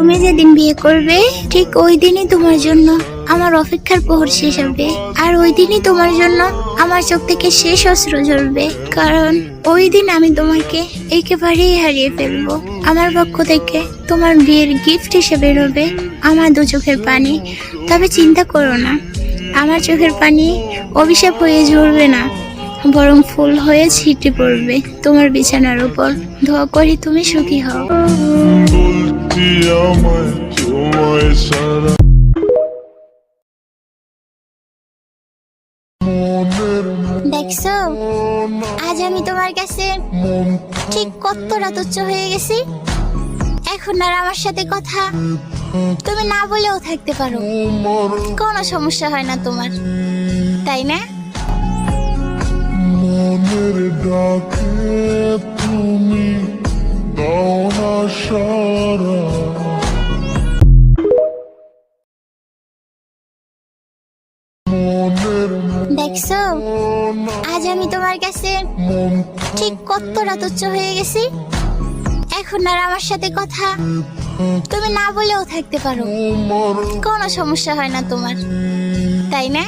তুমি যেদিন বিয়ে করবে ঠিক ওই দিনই তোমার জন্য আমার অপেক্ষার প্রহর শেষ হবে, আর ওই দিনই তোমার জন্য আমার চোখ থেকে শেষ অশ্রু ঝরবে, কারণ ওই দিন আমি তোমাকে একেবারেই হারিয়ে ফেলবো। আমার পক্ষ থেকে তোমার বিয়ের গিফট হিসেবে রবে আমার দু চোখের পানি। তবে চিন্তা করো না, আমার চোখের পানি অভিশাপ হয়ে ঝরবে না, বরং ফুল হয়ে ছিটে পড়বে তোমার বিছানার উপর। দোয়া করি তুমি সুখী হও। দেখছো আজ আমি তোমার কাছে ঠিক কতটা তুচ্ছ হয়ে গেছি। এখন আর আমার সাথে কথা তুমি না বলেও থাকতে পারো, কোনো সমস্যা হয় না তোমার, তাই না? মনের ডাকে তুমি দাও না সারা। দেখছো আজ আমি তোমার কাছে ঠিক কতটা তুচ্ছ হয়ে গেছি। এখন আর আমার সাথে কথা তুমি না বলেও থাকতে পারো, কোনো সমস্যা হয় না তোমার, তাই না?